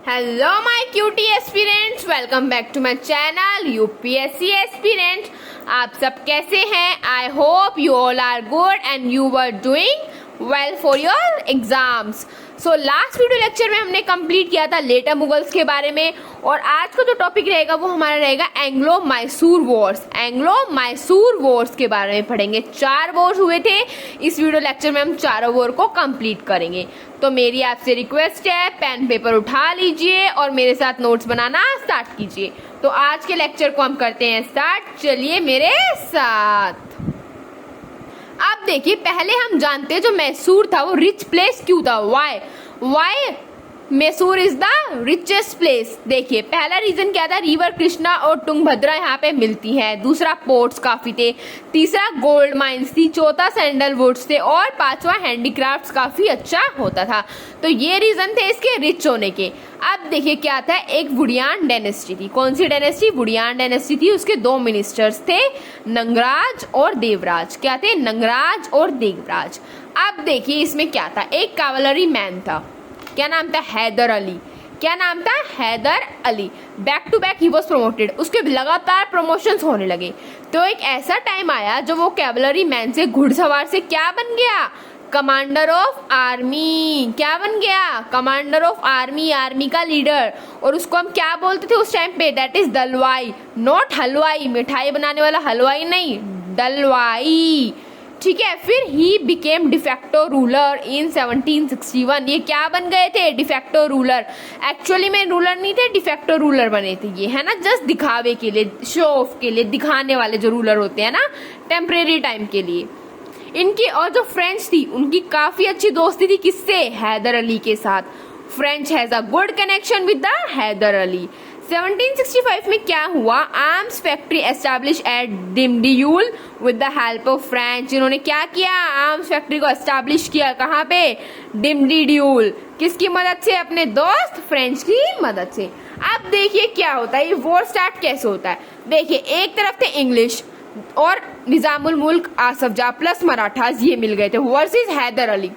Hello my cutie aspirants, welcome back to my channel UPSC aspirant। आप सब कैसे हैं? I hope you all are good and you were doing well for your exams। So last video lecture में हमने complete किया था letter Mughals के बारे में और आज का जो टॉपिक रहेगा वो हमारा रहेगा Anglo Mysore Wars. Anglo Mysore Wars के बारे में पढ़ेंगे। 4 वॉर्स हुए थे, इस वीडियो लेक्चर में हम चारों वॉर को कंप्लीट करेंगे। तो मेरी आपसे रिक्वेस्ट है, पेन पेपर उठा लीजिए और मेरे साथ नोट्स बनाना स्टार्ट कीजिए। तो आज के लेक्चर को हम करते हैं स्टार्ट, चलिए मेरे साथ। अब देखिए, पहले हम जानते हैं जो मैसूर था वो रिच प्लेस क्यों था। Why Mysore is the richest place. देखिए, पहला रीजन क्या था, रिवर कृष्णा और तुंगभद्रा यहाँ पे मिलती है। दूसरा, पोर्ट्स काफी थे। तीसरा, गोल्ड माइंस थी। चौथा, सैंडलवुड्स थे। और पांचवा, हैंडीक्राफ्ट्स काफी अच्छा होता था। तो ये रीजन थे इसके रिच होने के। अब देखिए क्या था, एक वुडियान डायनेस्टी थी। कौन सी डायनेस्टी? वुडियान डायनेस्टी थी। उसके 2 मिनिस्टर्स थे, नंगराज और देवराज। क्या थे? नंगराज और देवराज। अब देखिए इसमें क्या था, एक कैवलरी मैन था। क्या नाम था? हैदर अली। क्या नाम था? Haidar Ali. Back to back he was promoted. उसके लगातार प्रमोशंस होने लगे। तो एक ऐसा टाइम आया जो वो कैवलरी मैन से, घुड़सवार से क्या बन गया? Commander of army. क्या बन गया? कमांडर ऑफ आर्मी, आर्मी का लीडर। और उसको हम क्या बोलते थे उस टाइम पे? दैट इज दलवाई, नॉट हलवाई। मिठाई बनाने वाला हलवाई नहीं, दलवाई। ठीक है। फिर he became de facto ruler in 1761। ये क्या बन गए थे? De facto ruler. एक्चुअली में रूलर नहीं थे, डिफेक्टो रूलर बने थे ये, है ना, जस्ट दिखावे के लिए, शो ऑफ के लिए, दिखाने वाले जो रूलर होते हैं ना, टेम्परेरी टाइम के लिए। इनकी और जो फ्रेंच थी उनकी काफी अच्छी दोस्ती थी। किससे? हैदर अली के साथ। French has a good connection with the Haidar Ali. 1765 में क्या हुआ? Arms factory establish at Dindigul with the help of French. इन्होंने क्या किया? आर्म्स फैक्ट्री को एस्टैब्लिश किया। कहाँ पे? डिमडीड्यूल। किसकी मदद से? अपने दोस्त फ्रेंच की मदद से। अब देखिए क्या होता है, ये वॉर स्टार्ट कैसे होता है। देखिए, एक तरफ थे इंग्लिश और निजामुल मुल्क आसफ जाह प्लस मराठास, ये मिल गए थे वर्सेस हैदर अली।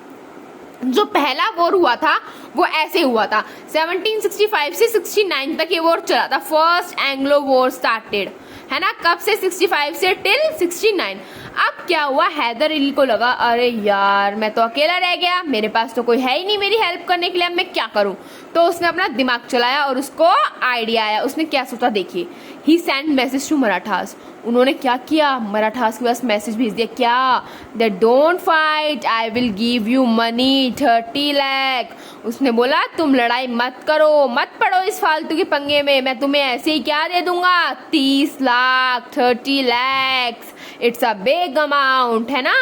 जो पहला वॉर हुआ था वो ऐसे हुआ था, 1765 से 69 तक ये वॉर चला था। फर्स्ट एंग्लो वॉर स्टार्टेड, है ना, कब से? 65 से टिल 69। अब क्या हुआ, हैदर अली को लगा अरे यार मैं तो अकेला रह गया, मेरे पास तो कोई है ही नहीं मेरी हेल्प करने के लिए, अब मैं क्या करूं। तो उसने अपना दिमाग चलाया और उसको आइडिया आया। उसने क्या सोचा, देखिए, ही सेंड मैसेज टू मराठास। उन्होंने क्या किया, मराठास के पास मैसेज भेज दिया। क्या? That don't fight, I will give you money 30 lakh. उसने बोला तुम लड़ाई मत करो, मत पड़ो इस फालतू के पंगे में, मैं तुम्हें ऐसे ही क्या दे दूंगा, 30 lakh, 30 lakh. It's a big amount, है ना।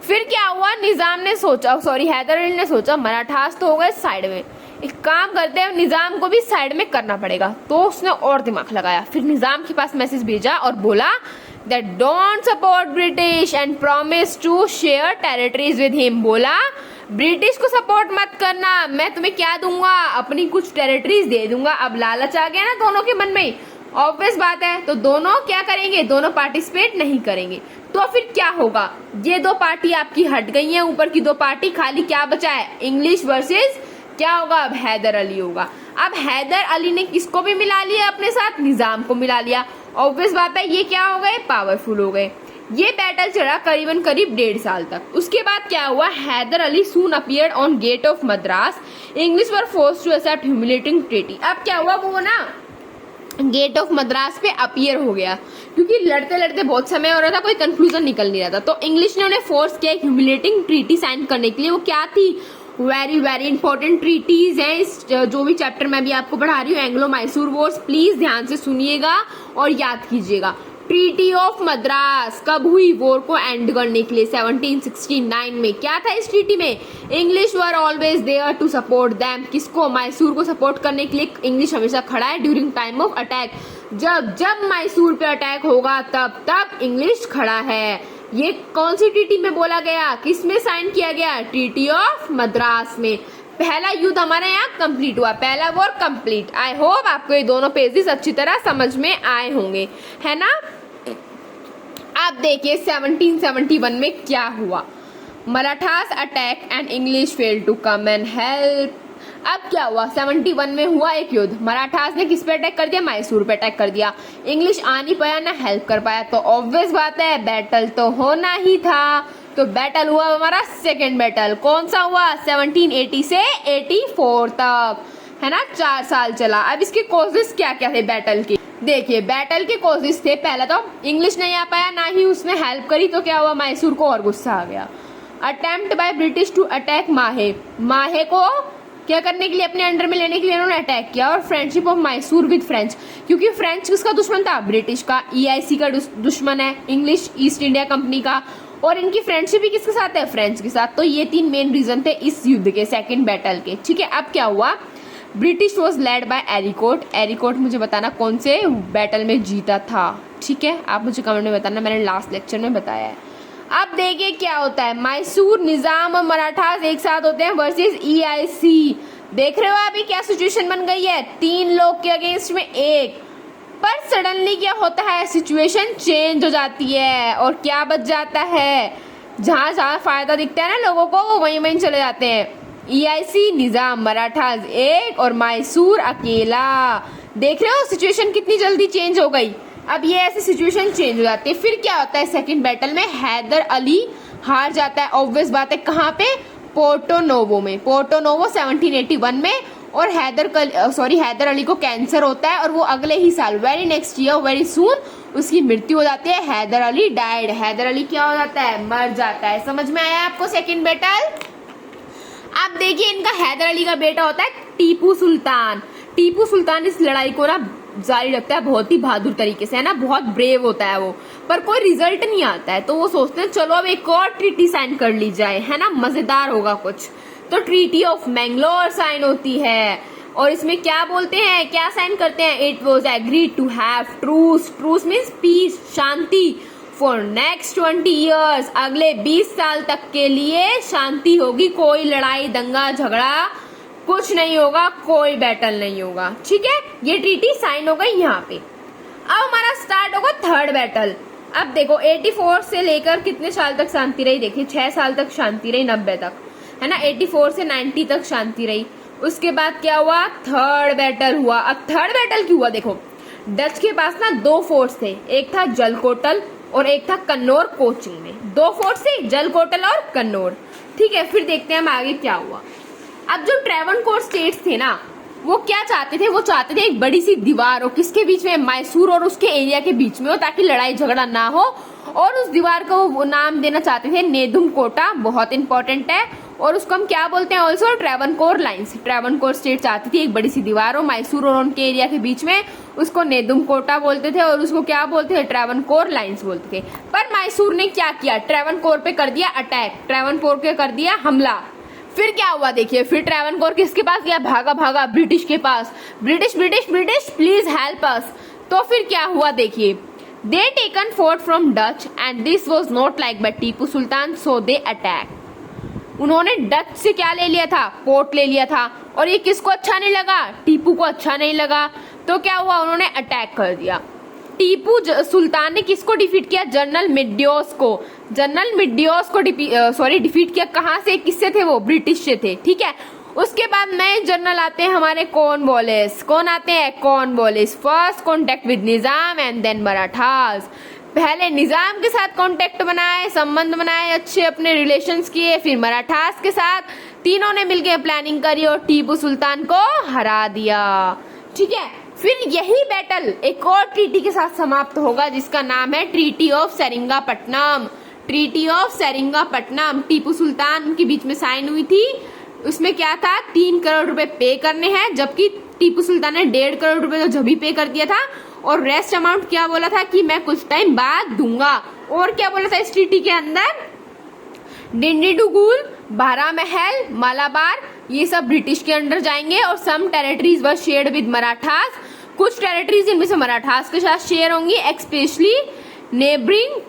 फिर क्या हुआ, निजाम ने सोचा, सॉरी हैदर अली ने सोचा मराठास तो हो गए साइड में, एक काम करते हैं निजाम को भी साइड में करना पड़ेगा। तो उसने और दिमाग लगाया। फिर निजाम के पास मैसेज भेजा और बोला that don't support British and promise to share territories with him. बोला ब्रिटिश को सपोर्ट मत करना, मैं तुम्हें क्या दूंगा, अपनी कुछ टेरिटरीज दे दूंगा। अब लालच आ गया ना दोनों के मन में, ऑब्वियस बात है। तो दोनों क्या करेंगे, दोनों पार्टिसिपेट नहीं करेंगे। तो फिर क्या होगा, ये 2 पार्टी आपकी हट गई है, ऊपर की 2 पार्टी खाली क्या बचा है, इंग्लिश वर्सेस क्या होगा, अब हैदर अली होगा। अब हैदर अली ने किसको भी मिला लिया अपने साथ, निजाम को मिला लिया। ऑब्वियस बात है ये क्या हो गए, पावरफुल हो गए। ये बैटल चला करीबन करीब 1.5 साल तक। उसके बाद क्या हुआ, Haidar Ali soon appeared on gate of Madras. English were forced to accept humiliating treaty. अब क्या हुआ, वो ना गेट ऑफ मद्रास पे अपीयर हो गया, क्योंकि लड़ते लड़ते बहुत समय हो रहा था, कोई कंक्लूजन निकल नहीं रहा था। तो इंग्लिश ने उन्हें फोर्स किया ह्यूमिलेटिंग ट्रीटी साइन करने के लिए। वो क्या थी, वेरी वेरी इंपॉर्टेंट ट्रीटीज हैं इस जो भी चैप्टर मैं भी आपको पढ़ा रही हूँ, एंग्लो मैसूर वॉर्स। प्लीज ध्यान से सुनिएगा और याद कीजिएगा। ट्रीटी ऑफ मद्रास कब हुई, वॉर को एंड करने के लिए 1769 में। क्या था इस ट्रीटी में, English were always there to support them. किसको, मैसूर को सपोर्ट करने के लिए इंग्लिश हमेशा खड़ा है ड्यूरिंग टाइम ऑफ अटैक। जब जब मैसूर पे अटैक होगा तब तब इंग्लिश खड़ा है। ये कौन सी ट्रीटी में बोला गया, किस में साइन किया गया, ट्रीटी ऑफ मद्रास में। पहला युद्ध हमारे यहाँ कंप्लीट हुआ, पहला वॉर कंप्लीट। आई होप आपको ये दोनों पेजेस अच्छी तरह समझ में आए होंगे, है ना। अब देखिए 1771 में क्या हुआ, Marathas attack and English fail to come and help. अब क्या हुआ, 71 में हुआ एक युद्ध, मराठास ने किस पे अटैक कर दिया, मैसूर पे अटैक कर दिया। इंग्लिश आ नहीं पाया ना हेल्प कर पाया, तो ऑब्वियस बात है बैटल तो होना ही था। तो बैटल हुआ हमारा सेकेंड बैटल, कौन सा हुआ, 1780 से 84 तक, है ना, 4 साल चला। अब इसके कॉजेस क्या क्या थे बैटल के, देखिए बैटल के कॉजेस थे, पहला तो इंग्लिश नहीं आ पाया, ना ही उसने हेल्प करी, तो क्या हुआ, मैसूर को और गुस्सा आ गया। Attempt by British to attack Mahe, Mahe को क्या करने के लिए, अपने अंडर में लेने के लिए उन्होंने अटैक किया। और friendship of Mysore with French, क्योंकि फ्रेंच किसका दुश्मन था, ब्रिटिश का, EIC का दुश्मन है, इंग्लिश ईस्ट इंडिया कंपनी का, और इनकी फ्रेंडशिप भी किसके साथ है, फ्रेंच के साथ। तो ये 3 मेन रीजन थे इस युद्ध के, सेकेंड बैटल के, ठीक है। अब क्या हुआ, ब्रिटिश वॉज लेड बाय एरिकोट, एरिकोट मुझे बताना कौन से बैटल में जीता था, ठीक है, आप मुझे कमेंट में बताना, मैंने लास्ट लेक्चर में बताया है। अब देखिए क्या होता है, मैसूर निजाम और मराठास एक साथ होते हैं वर्सेस EIC। देख रहे हो अभी क्या सिचुएशन बन गई है, 3 लोग के अगेंस्ट में 1, पर सडनली क्या होता है, सिचुएशन चेंज हो जाती है और क्या बच जाता है, जहां जहां फायदा दिखता है ना लोगों को, वो वहीं वहीं चले जाते हैं। EIC निजाम मराठास 1 और मैसूर अकेला। देख रहे हो सिचुएशन कितनी जल्दी चेंज हो गई। अब ये ऐसी सिचुएशन चेंज हो जाती है। फिर क्या होता है, सेकंड बैटल में हैदर अली हार जाता है, ऑब्वियस बात है, कहाँ पे, पोर्टो नोवो में, पोर्टो नोवो 1781 में। और हैदर अली को कैंसर होता है और वो अगले ही साल, very next year, very soon उसकी मृत्यु हो जाती है। हैदर अली डाइड, हैदर अली क्या हो जाता है, मर जाता है। समझ में आया आपको सेकंड बैटल। अब देखिए इनका हैदर अली का बेटा होता है टीपू सुल्तान। टीपू सुल्तान इस लड़ाई को ना जारी रखता है बहुत ही बहादुर तरीके से, है ना, बहुत ब्रेव होता है वो, पर कोई रिजल्ट नहीं आता है। तो वो सोचते हैं चलो अब एक और ट्रीटी साइन कर ली जाए, है ना, मजेदार होगा कुछ। तो ट्रीटी ऑफ मैंगलोर साइन होती है और इसमें क्या बोलते हैं, क्या साइन करते हैं, it was agreed to have truce, truce means peace, शांति, फॉर नेक्स्ट 20 ईयर्स, अगले 20 साल तक के लिए शांति होगी, कोई लड़ाई दंगा झगड़ा कुछ नहीं होगा, कोई बैटल नहीं होगा, ठीक है। ये ट्रीटी साइन हो गई यहाँ पे। अब हमारा स्टार्ट होगा थर्ड बैटल। अब देखो 84 से लेकर कितने साल तक शांति रही, देखिए 6 साल तक शांति रही, 90 तक, है ना, 84 से 90 तक शांति रही। उसके बाद क्या हुआ, थर्ड बैटल हुआ। अब थर्ड बैटल क्यों हुआ, देखो डच के पास ना 2 फोर्ट्स थे, एक था जलकोटल और एक था कन्नौर कोचिंग में। 2 फोर्ट्स थे, जलकोटल और कन्नौर, ठीक है। फिर देखते हैं हम आगे क्या हुआ। अब जो ट्रेवनकोर स्टेट्स थे ना, वो क्या चाहते थे, वो चाहते थे एक बड़ी सी दीवार हो, किसके बीच में, मैसूर और उसके एरिया के बीच में हो, ताकि लड़ाई झगड़ा ना हो। और उस दीवार को वो नाम देना चाहते थे नेदुम कोटा, बहुत इंपॉर्टेंट है। और उसको हम क्या बोलते हैं, also Travancore lines. Travancore state चाहती थी एक बड़ी सी दीवार हो मैसूर और उनके एरिया के बीच में, उसको नेदुम कोटा बोलते थे और उसको क्या बोलते थे, ट्रेवनकोर लाइन्स बोलते थे। पर मैसूर ने क्या किया, ट्रेवनकोर पे कर दिया अटैक, ट्रेवनकोर पे कर दिया हमला। फिर क्या हुआ देखिए, फिर ट्रेवनकोर किसके पास गया, भागा भागा ब्रिटिश के पास, British British British please help us. तो फिर क्या हुआ देखिए, they taken fort from Dutch and this was not like by Tipu Sultan, so they attack. उन्होंने डच से क्या ले लिया था, पोर्ट ले लिया था, और ये किसको अच्छा नहीं लगा, टीपू को अच्छा नहीं लगा। तो क्या हुआ, उन्होंने अटैक कर दिया। टीपू सुल्तान ने किसको डिफीट किया, जनरल मिड्योस को, जनरल मिड्योस को डिफीट किया। कहाँ से, किससे थे वो, ब्रिटिश से थे, ठीक है। उसके बाद नए जनरल आते हैं हमारे कॉर्नवालिस। कौन आते हैं, Cornwallis. First contact with Nizam and then Marathas. पहले निजाम के साथ कॉन्टेक्ट बनाए, संबंध बनाए, अच्छे अपने रिलेशंस किए, फिर मराठास के साथ, तीनों ने मिलकर प्लानिंग करी और टीपू सुल्तान को हरा दिया, ठीक है। फिर यही बैटल एक और ट्रीटी के साथ समाप्त होगा जिसका नाम है treaty of Seringapatam. Treaty of Seringapatam Tipu Sultan के बीच में साइन हुई थी। उसमें क्या था, 3 करोड़ रुपए पे करने हैं, जबकि टीपू सुल्तान ने 1.5 करोड़ रुपए तो जब ही पे कर दिया था, और रेस्ट अमाउंट क्या बोला था कि मैं कुछ टाइम बाद दूंगा। और क्या बोला था इस ट्रीटी के अंदर, डिंडीडुगुल, बारा महल, मालाबार, ये सब ब्रिटिश के अंडर जाएंगे और some territories were shared with Marathas. कुछ टेरिटरीज इनमें से मराठास के साथ शेयर होंगी, एक्सपेशली नेबरिंग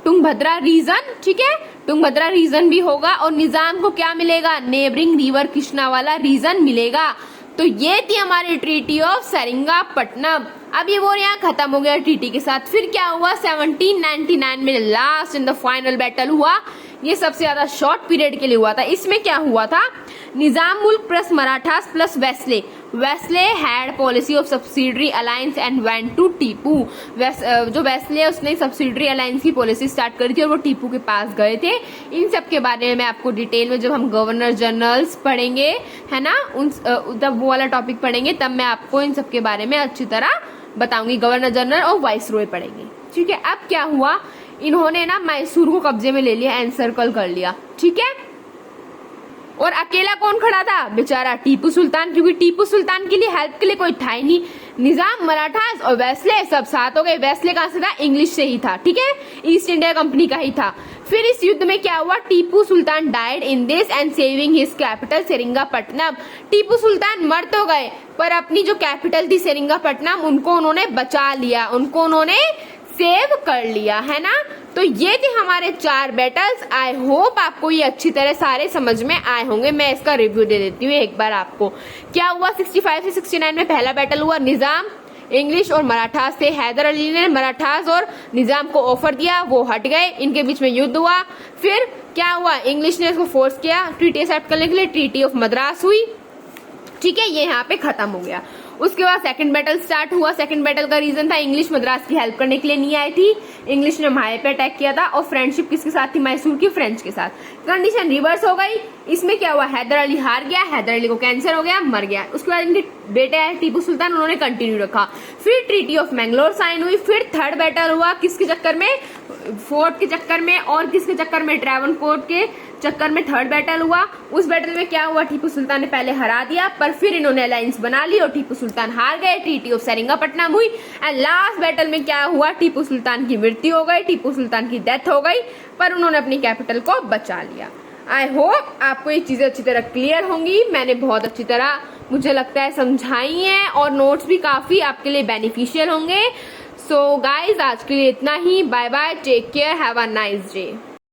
तुंगभद्रा रीजन, ठीक है, तुंगभद्रा रीजन भी होगा। और निजाम को क्या मिलेगा, नेबरिंग रिवर कृष्णा वाला रीजन मिलेगा। तो ये थी हमारी ट्रीटी ऑफ सेरिंगापट्टनम। अब ये वो यहाँ खत्म हो गया ट्रीटी के साथ। फिर क्या हुआ, 1799 में last and the final battle हुआ, ये सबसे ज्यादा शॉर्ट पीरियड के लिए हुआ था। इसमें क्या हुआ था, Nizam Mulk plus Marathas plus Wellesley, Wellesley had policy of subsidiary alliance and went to Tipu. जो वेस्ले है उसने सब्सिडरी अलायंस की पॉलिसी स्टार्ट करी थी और वो टीपू के पास गए थे। इन सब के बारे में मैं आपको डिटेल में जब हम गवर्नर जनरल्स पढ़ेंगे, है ना, तब वो वाला टॉपिक पढ़ेंगे, तब मैं आपको इन सब के बारे में अच्छी तरह बताऊंगी। गवर्नर जनरल और वाइस रॉय पढ़ेंगे, ठीक है। अब क्या हुआ, इन्होंने ना मैसूर को कब्जे में ले लिया, एनसर्कल कर लिया, ठीक है। और अकेला कौन खड़ा था, बेचारा टीपू सुल्तान, क्योंकि टीपू सुल्तान के लिए हेल्प के लिए कोई था ही नहीं। निजाम, मराठास और वेस्ले सब साथ हो गए। वेस्ले कहां से था, इंग्लिश से ही था, ठीक है, ईस्ट इंडिया कंपनी का ही था। फिर इस युद्ध में क्या हुआ, Tipu Sultan died in this and saving his capital Seringapatam. Tipu Sultan मर तो गए पर अपनी जो कैपिटल थी सेरिंगापट्टनम, उनको उन्होंने बचा लिया, उनको उन्होंने सेव कर लिया, है ना। तो ये थे हमारे 4 बैटल्स। आई होप आपको ये अच्छी तरह सारे समझ में आए होंगे। मैं इसका रिव्यू दे देती हूँ एक बार आपको। क्या हुआ, 65 से 69 में पहला बैटल हुआ, निजाम, इंग्लिश और मराठास थे। हैदर अली ने मराठास और निजाम को ऑफर दिया, वो हट गए, इनके बीच में युद्ध हुआ। फिर क्या हुआ, इंग्लिश ने इसको फोर्स किया ट्रीटी एक्सेप्ट करने के लिए, ट्रीटी ऑफ मद्रास हुई, ठीक है, ये यहाँ पे खत्म हो गया। उसके बाद सेकंड बैटल स्टार्ट हुआ। सेकंड बैटल का रीजन था, इंग्लिश मद्रास की हेल्प करने के लिए नहीं आई थी, इंग्लिश ने माहे पे अटैक किया था और फ्रेंडशिप किसके साथ थी, मैसूर की, फ्रेंच के साथ। कंडीशन रिवर्स हो गई। इसमें क्या हुआ, हैदर अली हार गया, हैदर अली को कैंसर हो गया, मर गया। उसके बाद इनके बेटे आए टीपू सुल्तान, उन्होंने कंटिन्यू रखा। फिर ट्रीटी ऑफ मैंगलोर साइन हुई। फिर थर्ड बैटल हुआ, किसके चक्कर में, फोर्ट के चक्कर में, और किसके चक्कर में, ट्रैवनकोर के चक्कर में थर्ड बैटल हुआ। उस बैटल में क्या हुआ, टीपू सुल्तान ने पहले हरा दिया, पर फिर इन्होंने अलायंस बना ली और टीपू सुल्तान हार गए। ट्रीटी ऑफ सेरिंगापट्टनम हुई एंड लास्ट बैटल में क्या हुआ, टीपू सुल्तान की मृत्यु हो गई, टीपू सुल्तान की डेथ हो गई, पर उन्होंने अपनी कैपिटल को बचा लिया। आई होप आपको ये चीजें अच्छी तरह क्लियर होंगी। मैंने बहुत अच्छी तरह, मुझे लगता है, समझाई है और नोट्स भी काफी आपके लिए बेनिफिशियल होंगे। सो गाइज, आज के लिए इतना ही। Bye bye, take care, have a nice day.